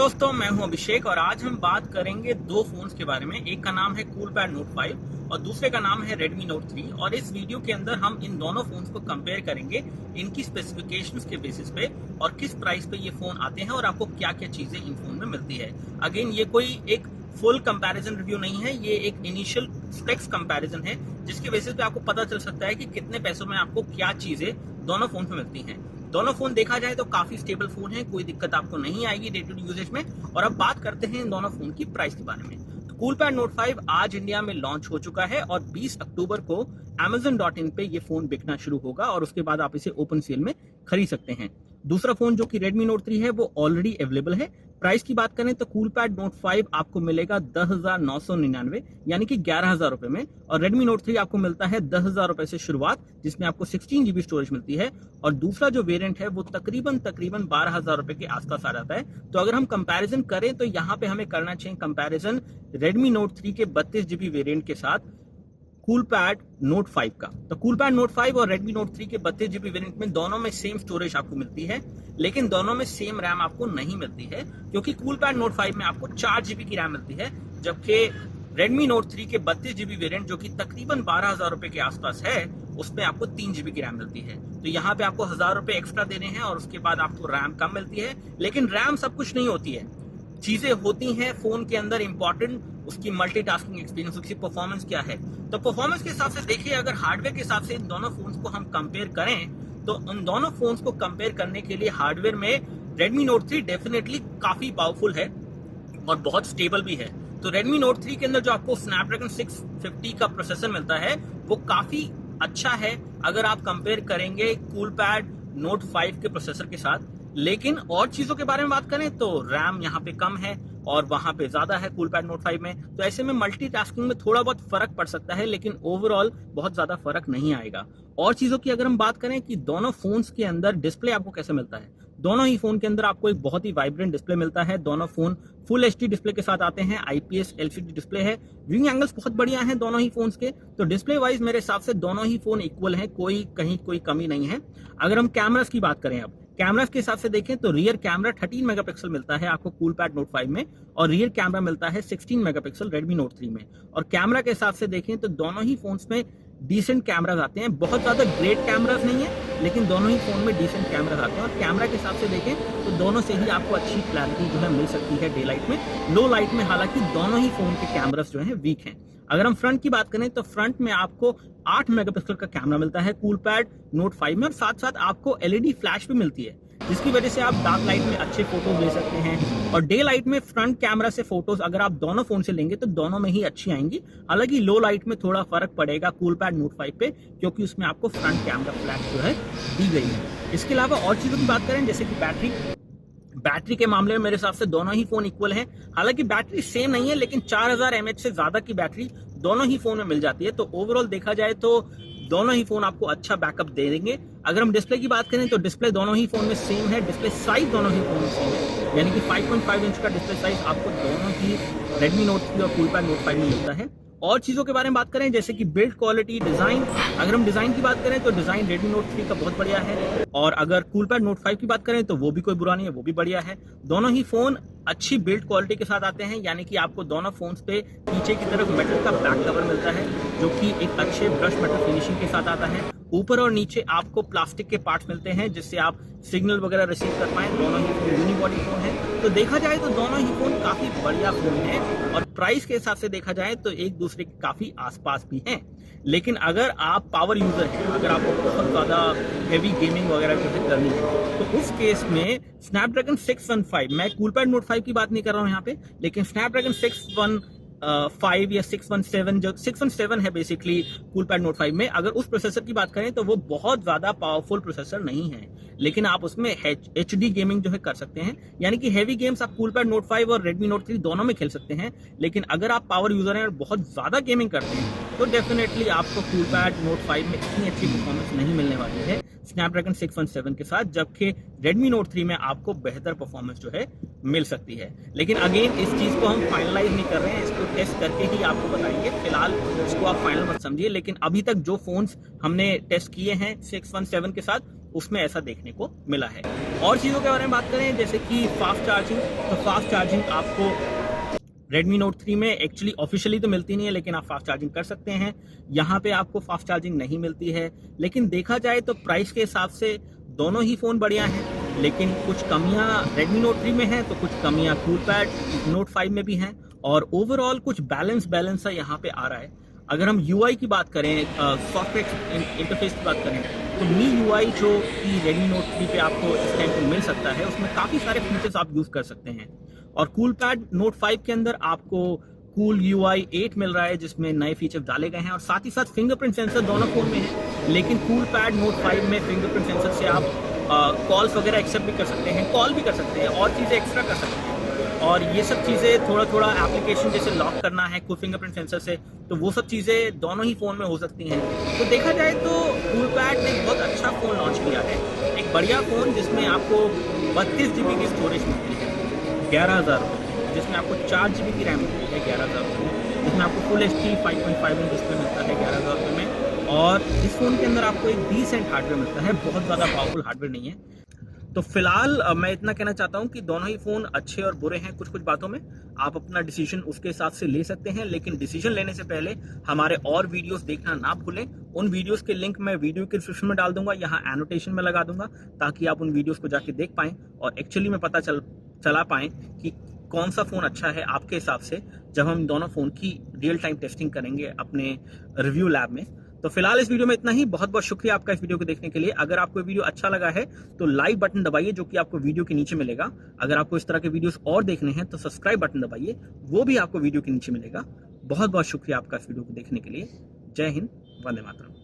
दोस्तों, मैं हूं अभिषेक और आज हम बात करेंगे दो फोन्स के बारे में। एक का नाम है कूलपैड नोट 5 और दूसरे का नाम है रेडमी नोट 3। और इस वीडियो के अंदर हम इन दोनों फोन्स को कंपेयर करेंगे इनकी स्पेसिफिकेशंस के बेसिस पे और किस प्राइस पे ये फोन आते हैं और आपको क्या क्या चीजें इन फोन में मिलती है। अगेन, ये कोई एक फुल कंपैरिजन रिव्यू नहीं है, ये एक इनिशियल स्पेक्स कंपैरिजन है जिसके बेसिस पे आपको पता चल सकता है कि कितने पैसों में आपको क्या चीजें दोनों फोन में मिलती हैं। दोनों फोन देखा जाए तो काफी स्टेबल फोन है, कोई दिक्कत आपको नहीं आएगी डे टू डे यूजेज में। और अब बात करते हैं इन दोनों फोन की प्राइस के बारे में। तो कूलपैड नोट 5 आज इंडिया में लॉन्च हो चुका है और 20 अक्टूबर को Amazon.in पे ये फोन बिकना शुरू होगा और उसके बाद आप इसे ओपन सेल में खरीद सकते हैं। दूसरा फोन जो कि रेडमी नोट 3 है वो ऑलरेडी अवेलेबल है। प्राइस की बात करें तो कूलपैड नोट 5 आपको मिलेगा 10,999 यानी कि 11,000 रुपए में, और रेडमी नोट 3 आपको मिलता है 10,000 रुपए से शुरुआत, जिसमें आपको 16 GB स्टोरेज मिलती है। और दूसरा जो वेरिएंट है वो तकरीबन 12,000 रुपए के आसपास आ जाता है। तो अगर हम कंपैरिजन करें तो यहाँ पे हमें करना चाहिए कंपैरिजन रेडमी नोट 3 के 32 GB वेरिएंट के साथ कूलपैड नोट 5 का। तो कूलपैड नोट 5 और रेडमी नोट 3 के 32 GB वेरिएंट में दोनों में सेम स्टोरेज आपको मिलती है, लेकिन दोनों में सेम रैम आपको नहीं मिलती है, क्योंकि कूलपैड नोट 5 में आपको 4 GB की रैम मिलती है, जबकि रेडमी नोट 3 के 32 GB वेरिएंट जो कि तकरीबन 12,000 रुपए के आसपास है, उसमें आपको 3 GB की रैम मिलती है। तो यहाँ पे आपको 1,000 रुपए एक्स्ट्रा देने हैं और उसके बाद आपको रैम कम मिलती है। लेकिन रैम सब कुछ नहीं होती है, चीजें होती हैं फोन के अंदर इंपॉर्टेंट, उसकी मल्टीटास्किंग एक्सपीरियंस, उसकी परफॉर्मेंस क्या है। तो परफॉर्मेंस के हिसाब से देखिए, अगर हार्डवेयर के हिसाब से इन दोनों फोन्स को हम कंपेयर करें तो उन दोनों फोन्स को कंपेयर करने के लिए हार्डवेयर में रेडमी नोट 3 डेफिनेटली काफी पावरफुल है और बहुत स्टेबल भी है। तो रेडमी नोट 3 के अंदर जो आपको स्नैपड्रैगन 650 का प्रोसेसर मिलता है वो काफी अच्छा है अगर आप कंपेयर करेंगे कूलपैड नोट 5 के प्रोसेसर के साथ। लेकिन और चीजों के बारे में बात करें तो रैम यहाँ पे कम है और वहां पे ज्यादा है कूलपैड नोट 5 में। तो ऐसे में मल्टीटास्किंग में थोड़ा बहुत फर्क पड़ सकता है, लेकिन ओवरऑल बहुत ज्यादा फर्क नहीं आएगा। और चीजों की अगर हम बात करें कि दोनों फोन्स के अंदर डिस्प्ले आपको कैसे मिलता है, दोनों ही फोन के अंदर आपको एक बहुत ही वाइब्रेंट डिस्प्ले मिलता है। दोनों फोन फुल HD डिस्प्ले के साथ आते हैं, IPS LCD डिस्प्ले है, व्यूइंग एंगल्स बहुत बढ़िया हैं दोनों ही फोन्स के। तो डिस्प्ले वाइज मेरे हिसाब से दोनों ही फोन इक्वल हैं, कोई कमी नहीं है। अगर हम कैमरास की बात करें, अब कैमरास के हिसाब से देखें तो रियर कैमरा 13 मेगापिक्सल मिलता है आपको कूलपैड नोट 5 में और रियर कैमरा मिलता है 16 मेगापिक्सल रेडमी नोट 3 में। और कैमरा के हिसाब से देखें तो दोनों ही फोन्स में डिसेंट कैमरास आते हैं, बहुत ज्यादा ग्रेट कैमरास नहीं है, लेकिन दोनों ही फोन में डिसेंट कैमरास आते हैं। और कैमरा के हिसाब से देखें तो दोनों से ही आपको अच्छी क्लैरिटी जो है मिल सकती है डे लाइट में। लो लाइट में हालांकि दोनों ही फोन के कैमरास जो है वीक हैं। अगर हम फ्रंट की बात करें तो फ्रंट में आपको 8 मेगापिक्सल का कैमरा मिलता है कूलपैड नोट 5 में, और साथ साथ आपको LED फ्लैश भी मिलती है, जिसकी वजह से आप डार्क लाइट में अच्छे फोटोज ले सकते हैं। और डे लाइट में फ्रंट कैमरा से फोटोज अगर आप दोनों फोन से लेंगे तो दोनों में ही अच्छी आएंगी। हालांकि लो लाइट में थोड़ा फर्क पड़ेगा कूलपैड नोट 5 पे, क्योंकि उसमें आपको फ्रंट कैमरा फ्लैश जो है दी गई है। इसके अलावा और चीजों की बात करें जैसे कि बैटरी के मामले में मेरे हिसाब से दोनों ही फोन इक्वल हैं। हालांकि बैटरी सेम नहीं है, लेकिन 4000 mAh से ज्यादा की बैटरी दोनों ही फोन में मिल जाती है। तो ओवरऑल देखा जाए तो दोनों ही फोन आपको अच्छा बैकअप दे देंगे। अगर हम डिस्प्ले की बात करें तो डिस्प्ले दोनों ही फोन में सेम है, डिस्प्ले साइज दोनों ही फोन में सेम है, यानी कि 5.5 इंच का डिस्प्ले साइज आपको दोनों ही रेडमी नोट 3 और कूलपैड नोट 5 में मिलता है। और चीजों के बारे में बात करें जैसे कि बिल्ड क्वालिटी, डिजाइन, अगर हम डिजाइन की बात करें तो डिजाइन रेडमी नोट 3 का बहुत बढ़िया है, और अगर कूलपैड नोट 5 की बात करें तो वो भी कोई बुरा नहीं है, वो भी बढ़िया है। दोनों ही फोन अच्छी बिल्ड क्वालिटी के साथ आते हैं, यानी कि आपको दोनों फोन्स पे पीछे की तरफ मेटल का बैक कवर मिलता है जो कि एक अच्छे ब्रश मेटल फिनिशिंग के साथ आता है। ऊपर और नीचे आपको प्लास्टिक के पार्ट्स मिलते हैं जिससे आप सिग्नल वगैरह रिसीव कर पाए। दोनों ही फोन यूनिबॉडी फोन है, तो देखा जाए तो दोनों ही फोन काफी बढ़िया फोन है और प्राइस के हिसाब से देखा जाए तो एक दूसरे के काफी आसपास भी हैं। लेकिन अगर आप पावर यूजर हैं, अगर आपको बहुत ज्यादा हेवी गेमिंग वगैरह करनी है, तो उस केस में स्नैपड्रैगन 615, मैं कूलपैड नोट 5 की बात नहीं कर रहा हूं यहाँ पे, लेकिन स्नैपड्रैगन 615 या 617, जो 617 है बेसिकली कूलपैड नोट 5 में, अगर उस प्रोसेसर की बात करें तो वो बहुत ज्यादा पावरफुल प्रोसेसर नहीं है, लेकिन आप उसमें HD गेमिंग जो है कर सकते हैं, यानी कि हेवी गेम्स आप कूलपैड नोट 5 और रेडमी नोट 3 दोनों में खेल सकते हैं। लेकिन अगर आप पावर यूजर हैं और बहुत ज्यादा गेमिंग करते हैं तो डेफिनेटली आपको कूलपैड नोट 5 में इतनी अच्छी परफॉर्मेंस नहीं मिलने वाली है स्नैपड्रैगन 617 के साथ, जबकि रेडमी नोट 3 में आपको बेहतर परफॉर्मेंस जो है मिल सकती है। लेकिन अगेन इस चीज को हम फाइनलाइज नहीं कर रहे हैं, इसको टेस्ट करके ही आपको बताएंगे, फिलहाल इसको आप फाइनल मत समझिए। लेकिन अभी तक जो फोन्स हमने टेस्ट किए हैं 617 के साथ उसमें ऐसा देखने को मिला है। और चीज़ों के बारे में बात करें जैसे कि फास्ट चार्जिंग, तो फास्ट चार्जिंग आपको Redmi Note 3 में एक्चुअली ऑफिशियली तो मिलती नहीं है, लेकिन आप फास्ट चार्जिंग कर सकते हैं। यहाँ पे आपको फास्ट चार्जिंग नहीं मिलती है, लेकिन देखा जाए तो प्राइस के हिसाब से दोनों ही फ़ोन बढ़िया हैं, लेकिन कुछ कमियाँ Redmi Note 3 में हैं तो कुछ कमियाँ CoolPad Note 5 में भी हैं, और ओवरऑल कुछ बैलेंस सा यहाँ पे आ रहा है। अगर हम UI की बात करें, सॉफ्टवेयर इंटरफेस की बात करें, तो मी UI जो कि Redmi Note 3 पे आपको इस टाइम पे मिल सकता है, उसमें काफ़ी सारे फीचर्स आप यूज़ कर सकते हैं। और CoolPad Note 5 के अंदर आपको Cool UI 8 मिल रहा है, जिसमें नए फीचर डाले गए हैं, और साथ ही साथ फिंगरप्रिंट सेंसर दोनों फोन में है। लेकिन CoolPad Note 5 में फिंगरप्रिंट सेंसर से आप कॉल्स वगैरह एक्सेप्ट भी कर सकते हैं, कॉल भी कर सकते हैं, और चीज़ें एक्स्ट्रा कर सकते हैं। और ये सब चीज़ें थोड़ा एप्लीकेशन जैसे लॉक करना है कुल फिंगरप्रिंट सेंसर से, तो वो सब चीज़ें दोनों ही फ़ोन में हो सकती हैं। तो देखा जाए तो CoolPad ने बहुत अच्छा फ़ोन लॉन्च किया है, एक बढ़िया फ़ोन जिसमें आपको 32 GB की स्टोरेज मिलती है 11,000 रुपये, जिसमें आपको 4 GB की रैम मिलती है 11,000 रुपये में, जिसमें आपको फुल HD 5.5 इंच डिस्प्ले मिलता है 11,000 रुपये में, और इस फ़ोन के अंदर आपको एक डिसेंट हार्डवेयर मिलता है, बहुत ज़्यादा पावरफुल हार्डवेयर नहीं है। तो फिलहाल मैं इतना कहना चाहता हूं कि दोनों ही फ़ोन अच्छे और बुरे हैं। कुछ बातों में आप अपना डिसीजन उसके हिसाब से ले सकते हैं, लेकिन डिसीजन लेने से पहले हमारे और वीडियोस देखना ना भूलें। उन वीडियोस के लिंक मैं वीडियो के डिस्क्रिप्शन में डाल दूंगा, यहाँ एनोटेशन में लगा दूंगा, ताकि आप उन वीडियोस को जाके देख पाएं और एक्चुअली में पता चला पाएं कि कौन सा फ़ोन अच्छा है आपके हिसाब से, जब हम दोनों फ़ोन की रियल टाइम टेस्टिंग करेंगे अपने रिव्यू लैब में। तो फिलहाल इस वीडियो में इतना ही। बहुत बहुत शुक्रिया आपका इस वीडियो को देखने के लिए। अगर आपको वीडियो अच्छा लगा है तो लाइक बटन दबाइए, जो कि आपको वीडियो के नीचे मिलेगा। अगर आपको इस तरह के वीडियोस और देखने हैं तो सब्सक्राइब बटन दबाइए, वो भी आपको वीडियो के नीचे मिलेगा। बहुत बहुत शुक्रिया आपका इस वीडियो को देखने के लिए। जय हिंद, वंदे मातरम।